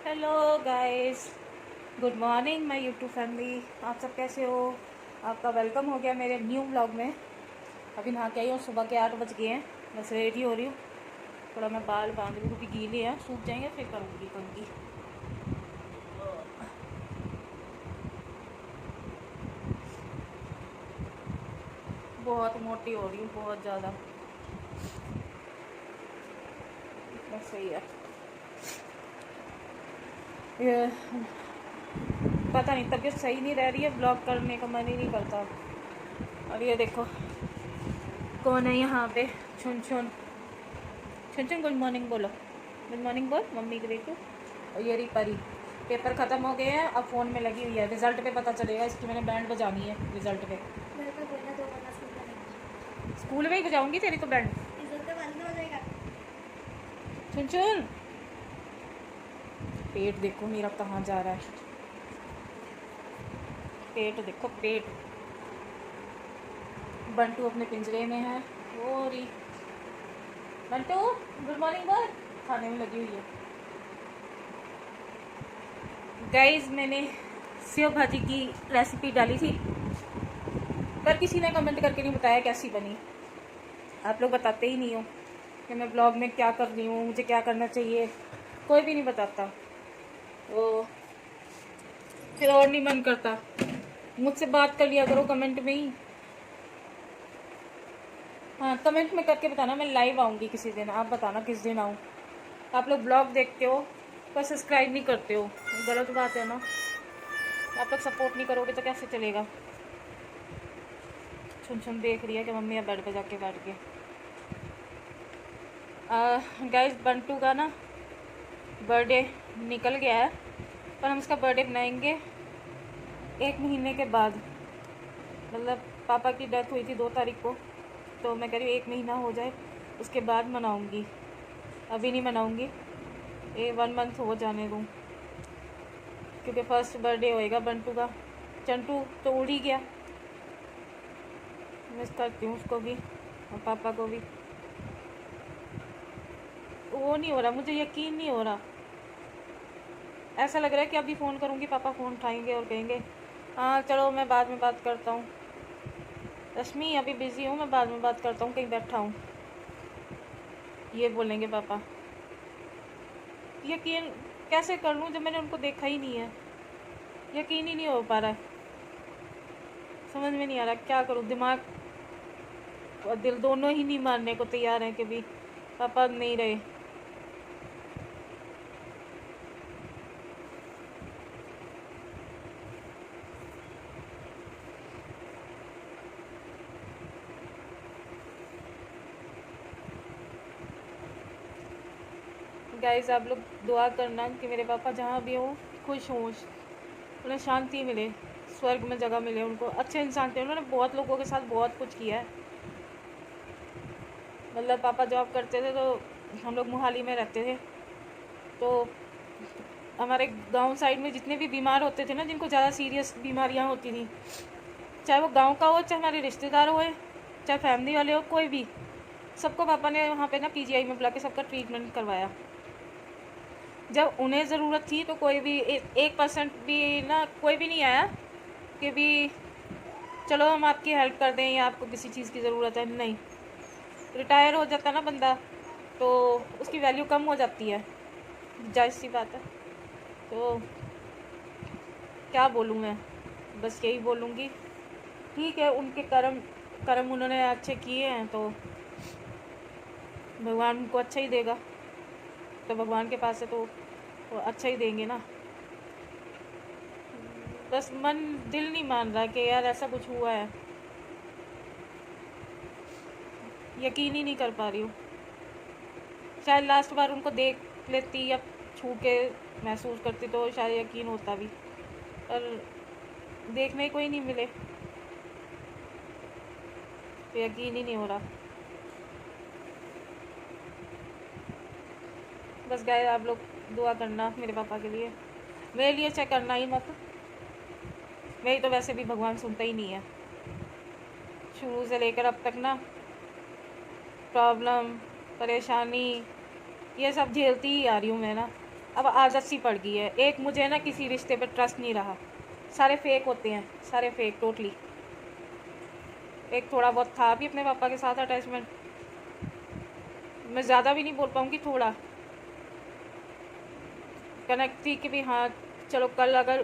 Hello guys, good morning my YouTube family. आप सब कैसे हो? आपका वेलकम हो गया मेरे न्यू व्लॉग में। अभी नहा के आई हूँ, सुबह के 8 बज गए हैं। बस रेडी हो रही हूँ। थोड़ा मैं बाल बांध रही हूँ क्योंकि गीले हैं, सूख जाएंगे फिर करूँगी कंघी। बहुत मोटी हो रही हूँ, बहुत ज़्यादा। बस सही है। ये पता नहीं, तबीयत सही नहीं रह रही है, ब्लॉग करने का मन ही नहीं करता। और ये देखो कौन है यहाँ पे। छुन छुन छुन छुन, गुड मॉर्निंग बोलो। गुड मॉर्निंग बोल मम्मी के बेटू। और ये रही परी। पेपर ख़त्म हो गए हैं, अब फ़ोन में लगी हुई है। रिज़ल्ट पे पता चलेगा इसकी, मैंने बैंड बजानी है रिज़ल्ट पे। स्कूल में ही बजाऊंगी तेरी तो बैंड। छुन छुन, पेट देखो मेरा कहाँ जा रहा है। पेट देखो पेट। बंटू अपने पिंजरे में है। वो रही बंटू, गुड मॉर्निंग बोल। खाने में लगी हुई है। गाइस, मैंने सेव भाजी की रेसिपी डाली थी, पर किसी ने कमेंट करके नहीं बताया कैसी बनी। आप लोग बताते ही नहीं हो कि मैं ब्लॉग में क्या कर रही हूँ, मुझे क्या करना चाहिए। कोई भी नहीं बताता, तो फिर और नहीं मन करता। मुझसे बात कर लिया करो कमेंट में ही। हाँ, कमेंट में करके बताना, मैं लाइव आऊँगी किसी दिन। आप बताना किस दिन आऊँ। आप लोग ब्लॉग देखते हो पर सब्सक्राइब नहीं करते हो, गलत बात है ना। आप लोग सपोर्ट नहीं करोगे तो कैसे चलेगा। छुन छुन देख रही है कि मम्मी अब बेड पे जाके बैठ गए। गाइस, बंटू का ना बर्थडे निकल गया है, पर हम उसका बर्थडे मनाएंगे 1 महीने के बाद। मतलब पापा की डेथ हुई थी 2 तारीख को, तो मैं कह रही हूँ 1 महीना हो जाए उसके बाद मनाऊंगी। अभी नहीं मनाऊंगी, ये 1 मंथ हो जाने दूँ, क्योंकि फर्स्ट बर्थडे होएगा बंटू का। चंटू तो उड़ ही गया, मिस करती हूँ उसको भी और पापा को भी। वो नहीं हो रहा, मुझे यकीन नहीं हो रहा। ऐसा लग रहा है कि अभी फ़ोन करूँगी पापा फ़ोन उठाएंगे और कहेंगे हाँ चलो मैं बाद में बात करता हूँ, रश्मि अभी बिज़ी हूँ, मैं बाद में बात करता हूँ, कहीं बैठा हूँ। ये बोलेंगे पापा। यकीन कैसे कर लूँ जब मैंने उनको देखा ही नहीं है। यकीन ही नहीं हो पा रहा है, समझ में नहीं आ रहा क्या करूँ। दिमाग और दिल दोनों ही नहीं मानने को तैयार हैं कि भी पापा नहीं रहे। गाइस, आप लोग दुआ करना कि मेरे पापा जहाँ भी हों खुश हों, उन्हें शांति मिले, स्वर्ग में जगह मिले उनको। अच्छे इंसान थे, उन्होंने बहुत लोगों के साथ बहुत कुछ किया है। मतलब पापा जॉब करते थे तो हम लोग मोहाली में रहते थे, तो हमारे गांव साइड में जितने भी बीमार होते थे ना, जिनको ज़्यादा सीरियस बीमारियां होती थी, चाहे वो गांव का हो, चाहे हमारे रिश्तेदार हो, चाहे फैमिली वाले हो, कोई भी, सबको पापा ने वहाँ पे ना पीजीआई में बुला के सबका ट्रीटमेंट करवाया। जब उन्हें ज़रूरत थी तो कोई भी 1% भी ना, कोई भी नहीं आया कि भी चलो हम आपकी हेल्प कर दें या आपको किसी चीज़ की ज़रूरत है। नहीं, रिटायर हो जाता ना बंदा तो उसकी वैल्यू कम हो जाती है, जायज़ सी बात है। तो क्या बोलूँ मैं, बस यही बोलूँगी ठीक है, उनके कर्म कर्म उन्होंने अच्छे किए हैं तो भगवान उनको अच्छा ही देगा। तो भगवान के पास है तो अच्छा ही देंगे ना। बस मन दिल नहीं मान रहा कि यार ऐसा कुछ हुआ है, यकीन ही नहीं कर पा रही हूँ। शायद लास्ट बार उनको देख लेती या छू के महसूस करती तो शायद यकीन होता भी, पर देखने ही कोई नहीं मिले तो यकीन ही नहीं हो रहा। बस गाय, आप लोग दुआ करना मेरे पापा के लिए, मेरे लिए चेक करना ही मत। मेरी तो वैसे भी भगवान सुनता ही नहीं है। शुरू से लेकर अब तक ना प्रॉब्लम परेशानी ये सब झेलती ही आ रही हूँ मैं ना। अब आदत सी पड़ गई है। एक मुझे ना किसी रिश्ते पर ट्रस्ट नहीं रहा, सारे फेक होते हैं, सारे फेक टोटली। एक थोड़ा बहुत था भी अपने पापा के साथ अटैचमेंट, मैं ज़्यादा भी नहीं बोल पाऊँगी, थोड़ा कनेक्ट थी कि भी हाँ चलो कल अगर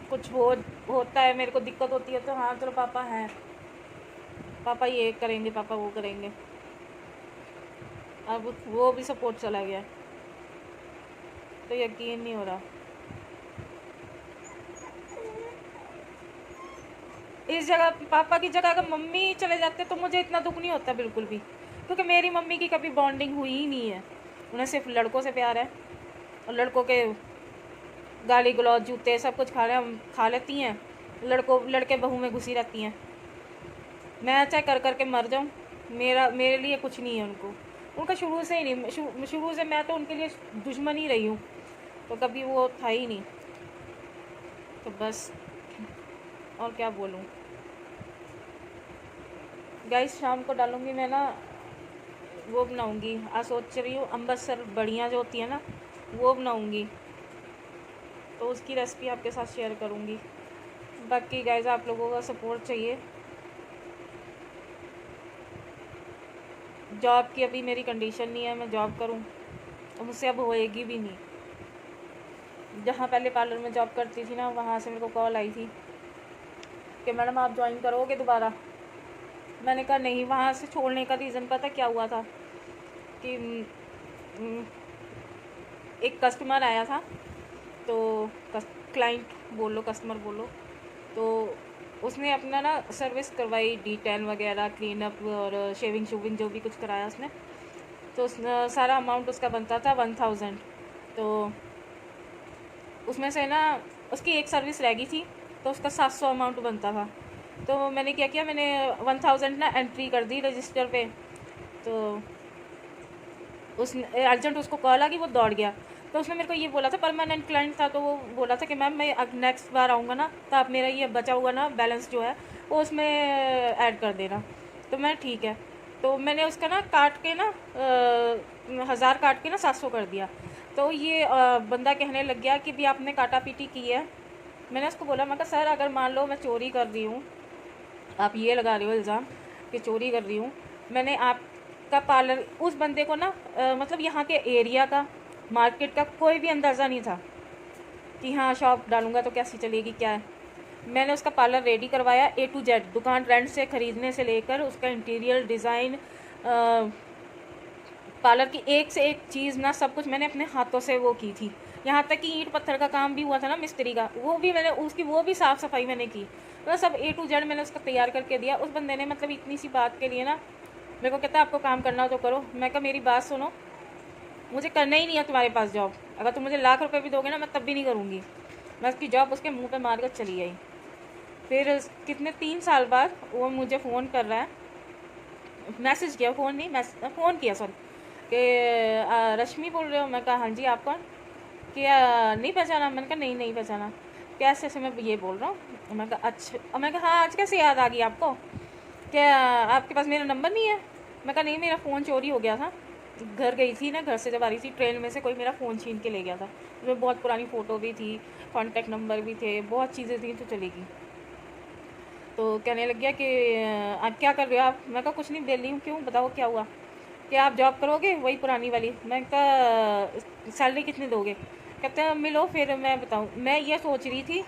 कुछ होता है, मेरे को दिक्कत होती है तो हाँ चलो पापा हैं, पापा ये करेंगे, पापा वो करेंगे। अब वो भी सपोर्ट चला गया, तो यकीन नहीं हो रहा। इस जगह पापा की जगह अगर मम्मी चले जाते तो मुझे इतना दुख नहीं होता बिल्कुल भी, क्योंकि मेरी मम्मी की कभी बॉन्डिंग हुई ही नहीं है। उन्हें सिर्फ लड़कों से प्यार है, और लड़कों के गाली गलौज जूते सब कुछ खा लेती हैं। लड़के बहू में घुसी रहती हैं। मैं चाहे कर कर के मर जाऊँ, मेरे लिए कुछ नहीं है उनको। उनका शुरू से ही नहीं, शुरू से मैं तो उनके लिए दुश्मन ही रही हूँ, तो कभी वो था ही नहीं। तो बस और क्या बोलूँ गाइस। शाम को डालूँगी मैं ना, वो बनाऊँगी, आज सोच रही हूँ अमृतसर बढ़िया जो होती है ना वो बनाऊँगी, तो उसकी रेसिपी आपके साथ शेयर करूँगी। बाकी गाइस आप लोगों का सपोर्ट चाहिए। जॉब की अभी मेरी कंडीशन नहीं है, मैं जॉब करूँ, और मुझसे अब होएगी भी नहीं। जहाँ पहले पार्लर में जॉब करती थी ना, वहाँ से मेरे को कॉल आई थी कि मैडम आप ज्वाइन करोगे दोबारा। मैंने कहा नहीं। वहाँ से छोड़ने का रीज़न पता क्या हुआ था कि एक कस्टमर आया था, तो क्लाइंट बोलो कस्टमर बोलो, तो उसने अपना ना सर्विस करवाई, D10 वगैरह, क्लीन अप और शेविंग जो भी कुछ कराया उसने। तो सारा अमाउंट उसका बनता था 1000। तो उसमें से ना उसकी एक सर्विस रह गई थी, तो उसका 700 अमाउंट बनता था। तो मैंने क्या किया, मैंने 1000 ना एंट्री कर दी रजिस्टर पे। तो उसने अर्जेंट उसको कॉल आ गई, वो दौड़ गया। तो उसने मेरे को ये बोला था, परमानेंट क्लाइंट था, तो वो बोला था कि मैम मैं अब नेक्स्ट बार आऊँगा ना, तो आप मेरा ये बचा हुआ ना बैलेंस जो है वो उसमें ऐड कर देना। तो मैं ठीक है। तो मैंने उसका ना काट के ना 1000 काट के ना 700 कर दिया। तो ये बंदा कहने लग गया कि भी आपने काटा पीटी की है। मैंने उसको बोला, मैं कहा सर अगर मान लो मैं चोरी कर रही हूँ, आप ये लगा रहे हो इल्ज़ाम कि चोरी कर रही हूँ, मैंने आपका पार्लर उस बंदे को ना मतलब यहाँ के एरिया का, मार्केट का कोई भी अंदाज़ा नहीं था कि हाँ शॉप डालूँगा तो कैसी चलेगी क्या है। मैंने उसका पार्लर रेडी करवाया A to Z, दुकान रेंट से ख़रीदने से लेकर उसका इंटीरियर डिज़ाइन, पार्लर की एक से एक चीज़ ना सब कुछ मैंने अपने हाथों से वो की थी। यहाँ तक कि ईंट पत्थर का काम भी हुआ था ना मिस्त्री का, वो भी मैंने उसकी वो भी साफ़ सफाई मैंने की। मतलब सब A to Z मैंने उसका तैयार करके दिया। उस बंदे ने मतलब इतनी सी बात के लिए ना मेरे को कहता आपको काम करना हो तो करो। मैं कहा मेरी बात सुनो, मुझे करना ही नहीं है तुम्हारे पास जॉब। अगर तुम मुझे लाख रुपये भी दोगे ना मैं तब भी नहीं करूँगी। मैं उसकी जॉब उसके मुँह पर मार कर चली आई। फिर कितने 3 साल बाद वो मुझे फ़ोन कर रहा है, मैसेज किया, फ़ोन नहीं फ़ोन किया सॉरी, कि रश्मि बोल रहे हो। मैं कहा हाँ जी, आप कौन? क्या नहीं पहचाना? मैंने कहा नहीं पहचाना। कैसे से मैं ये बोल रहा हूँ। मैं कहा अच्छा। मैं कहा हाँ आज कैसे याद आ गई आपको? क्या आपके पास मेरा नंबर नहीं है? मैं कहा नहीं, मेरा फ़ोन चोरी हो गया था, घर गई थी ना, घर से जब आ रही थी ट्रेन में से कोई मेरा फ़ोन छीन के ले गया था। उसमें बहुत पुरानी फ़ोटो भी थी, कॉन्टैक्ट नंबर भी थे, बहुत चीज़ें थी, तो चलेगी। तो कहने लग गया कि आप क्या कर रहे हो आप? मैं कहा कुछ नहीं, बेली हूँ। क्यों, बताओ क्या हुआ? कि आप जॉब करोगे वही पुरानी वाली? मैं कहा सैलरी कितनी दोगे? कहते हैं मिलो फिर मैं बताऊँ। मैं ये सोच रही थी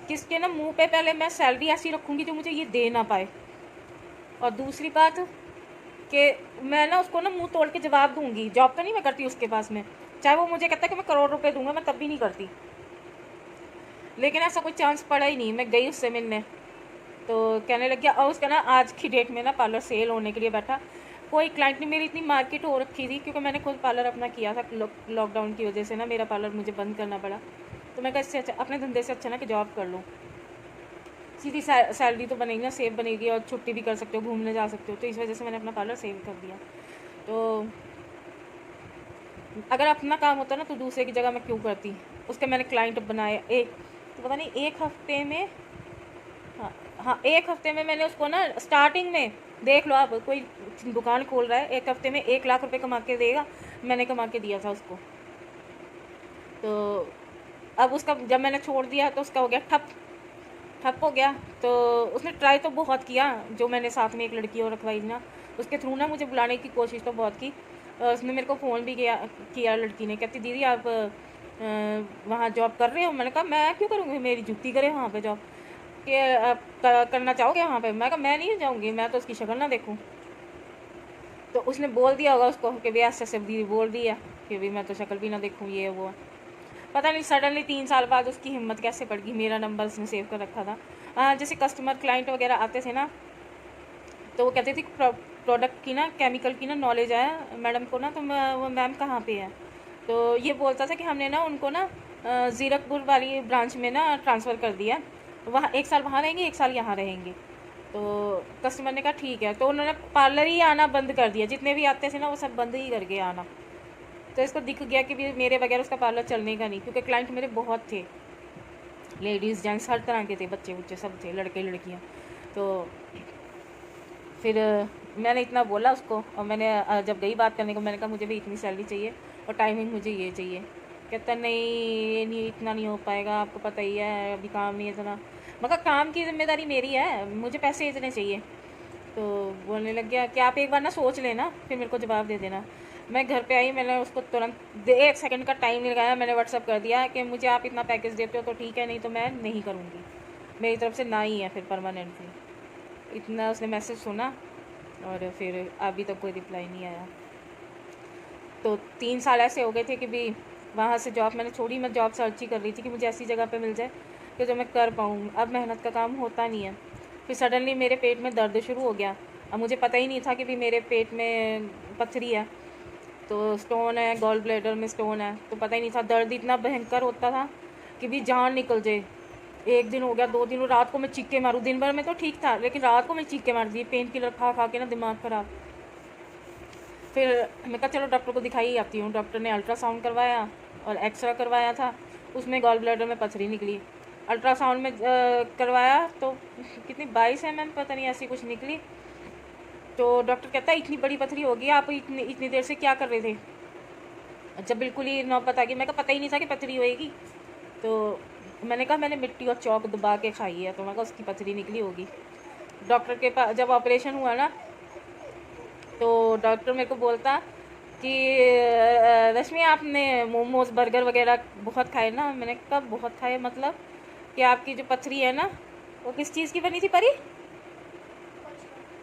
किसके ना मुंह पे पहले मैं सैलरी ऐसी रखूँगी जो मुझे ये दे ना पाए, और दूसरी बात कि मैं ना उसको ना मुंह तोड़ के जवाब दूंगी। जॉब तो नहीं मैं करती उसके पास में, चाहे वो मुझे कहता है कि मैं करोड़ रुपए दूंगा, मैं तब भी नहीं करती। लेकिन ऐसा कोई चांस पड़ा ही नहीं। मैं गई उससे मिलने, तो कहने लग गया, और उसका ना आज की डेट में ना पार्लर सेल होने के लिए बैठा। कोई क्लाइंट नहीं, मेरी इतनी मार्केट हो रखी थी क्योंकि मैंने खुद पार्लर अपना किया था। लॉकडाउन की वजह से ना मेरा पार्लर मुझे बंद करना पड़ा। तो मैं कहा इससे अच्छा, अपने धंधे से अच्छा ना कि जॉब कर लूँ, सीधी सैलरी तो बनेगी ना, सेव बनेगी, और छुट्टी भी कर सकते हो, घूमने जा सकते हो। तो इस वजह से मैंने अपना पार्लर सेव कर दिया। तो अगर अपना काम होता ना तो दूसरे की जगह मैं क्यों करती। उसके मैंने क्लाइंट बनाए तो पता नहीं 1 हफ्ते में, हाँ 1 हफ्ते में मैंने उसको ना, स्टार्टिंग में देख लो आप, कोई दुकान खोल रहा है 1 हफ्ते में 1 लाख रुपए कमा के देगा, मैंने कमा के दिया था उसको। तो अब उसका जब मैंने छोड़ दिया तो उसका हो गया ठप हो गया। तो उसने ट्राई तो बहुत किया, जो मैंने साथ में एक लड़की और रखवाई ना, उसके थ्रू ना मुझे बुलाने की कोशिश तो बहुत की। उसने मेरे को फ़ोन भी किया लड़की ने, कहती दीदी आप वहाँ जॉब कर रहे हो? मैंने कहा मैं क्यों करूँगी, मेरी जुत्ती करे वहाँ पे जॉब, कि आप करना चाहोगे वहाँ पे? मैं कहा मैं नहीं जाऊँगी, मैं तो उसकी शक्ल ना देखूँ। तो उसने बोल दिया होगा उसको कि भैया ऐसे दीदी बोल दी है कि भाई मैं तो शक्ल भी ना देखूँ, ये वो। पता नहीं सडनली 3 साल बाद उसकी हिम्मत कैसे पड़ गई, मेरा नंबर उसने सेव कर रखा था। जैसे कस्टमर क्लाइंट वगैरह आते थे ना, तो वो कहते थे प्रोडक्ट की ना, केमिकल की ना नॉलेज है मैडम को ना, तो वो मैम कहाँ पे है? तो ये बोलता था कि हमने ना उनको ना ज़ीरकपुर वाली ब्रांच में ना ट्रांसफ़र कर दिया, वहाँ 1 साल वहाँ रहेंगे, 1 साल यहाँ रहेंगे। तो कस्टमर ने कहा ठीक है, तो उन्होंने पार्लर ही आना बंद कर दिया, जितने भी आते थे ना वो सब बंद ही करके आना। तो इसको दिख गया कि भी मेरे बगैर उसका पार्लर चलने का नहीं, क्योंकि क्लाइंट मेरे बहुत थे, लेडीज़ जेंट्स हर तरह के थे, बच्चे बुच्चे सब थे, लड़के लड़कियाँ। तो फिर मैंने इतना बोला उसको, और मैंने जब गई बात करने को मैंने कहा मुझे भी इतनी सैलरी चाहिए और टाइमिंग मुझे ये चाहिए। कहता नहीं ये नहीं, इतना नहीं हो पाएगा, आपको पता ही है अभी काम नहीं है इतना। मगर काम की जिम्मेदारी मेरी है, मुझे पैसे इतने चाहिए। तो बोलने लग गया कि आप एक बार ना सोच लेना, फिर मेरे को जवाब दे देना। मैं घर पे आई, मैंने उसको तुरंत 1 सेकंड का टाइम नहीं लगाया, मैंने व्हाट्सअप कर दिया कि मुझे आप इतना पैकेज देते हो तो ठीक है, नहीं तो मैं नहीं करूँगी, मेरी तरफ से ना ही है फिर परमानेंटली। इतना उसने मैसेज सुना और फिर अभी तक कोई रिप्लाई नहीं आया। तो 3 साल ऐसे हो गए थे कि भी वहाँ से जॉब मैंने छोड़ी, मैं जॉब सर्च ही कर रही थी कि मुझे ऐसी जगह पे मिल जाए कि जो मैं कर पाऊँ। अब मेहनत का काम होता नहीं है। फिर सडनली मेरे पेट में दर्द शुरू हो गया। अब मुझे पता ही नहीं था कि भी मेरे पेट में पथरी है, तो स्टोन है, गॉल ब्लैडर में स्टोन है। तो पता ही नहीं था, दर्द इतना भयंकर होता था कि भी जान निकल जाए। 1 दिन हो गया, 2 दिन, रात को मैं चीखे मारूँ, दिन भर में तो ठीक था लेकिन रात को मैं चीखे मार दी, पेन किलर खा खा के ना दिमाग ख़राब। फिर मैं कहा चलो डॉक्टर को दिखाई ही आती हूँ। डॉक्टर ने अल्ट्रासाउंड करवाया और एक्सरा करवाया था, उसमें गॉल ब्लैडर में पथरी निकली। अल्ट्रासाउंड में करवाया तो कितनी 22 mm पता नहीं ऐसी कुछ निकली। तो डॉक्टर कहता है इतनी बड़ी पथरी होगी, आप इतनी देर से क्या कर रहे थे? जब बिल्कुल ही नौबत आ गई, मैं कहा पता ही नहीं था कि पथरी होएगी। तो मैंने कहा मैंने मिट्टी और चौक दबा के खाई है, तो मैं कहा उसकी पथरी निकली होगी। डॉक्टर के पास जब ऑपरेशन हुआ ना, तो डॉक्टर मेरे को बोलता कि रश्मि आपने मोमोज बर्गर वगैरह बहुत खाए ना? मैंने कब बहुत खाए, मतलब कि आपकी जो पथरी है ना वो किस चीज़ की बनी थी परी?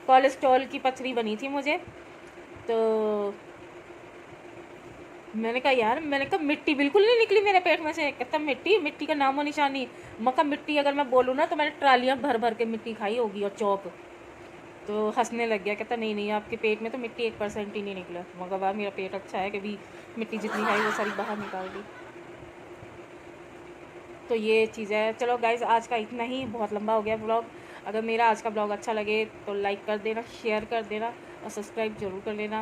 कोलेस्ट्रॉल की पथरी बनी थी मुझे। तो मैंने कहा यार, मैंने कहा मिट्टी बिल्कुल नहीं निकली मेरे पेट में से। कहता मिट्टी का नामो निशान नहीं। मका मिट्टी अगर मैं बोलूँ ना तो मैंने ट्रालियाँ भर भर के मिट्टी खाई होगी और चौक। तो हंसने लग गया, कहता नहीं नहीं आपके पेट में तो मिट्टी 1% ही नहीं निकला। मगर वाह मेरा पेट अच्छा है कि भी मिट्टी जितनी खाई वो सारी बाहर निकाल दी। तो ये चीज़ है। चलो गाइज़ आज का इतना ही, बहुत लंबा हो गया ब्लॉग। अगर मेरा आज का ब्लॉग अच्छा लगे तो लाइक कर देना, शेयर कर देना और सब्सक्राइब ज़रूर कर लेना।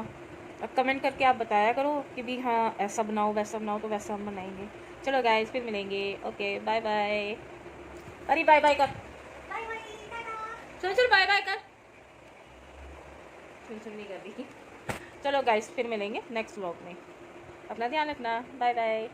अब कमेंट करके आप बताया करो कि भी हाँ ऐसा बनाओ वैसा बनाओ, तो वैसा हम बनाएंगे। चलो गाइज़ फिर मिलेंगे, ओके बाय बाय। अरे बाय बाय कर, चल चल बाय बाय कर, सुन नहीं कर रही। चलो गाइज़ फिर मिलेंगे नेक्स्ट व्लॉग में, अपना ध्यान रखना, बाय बाय।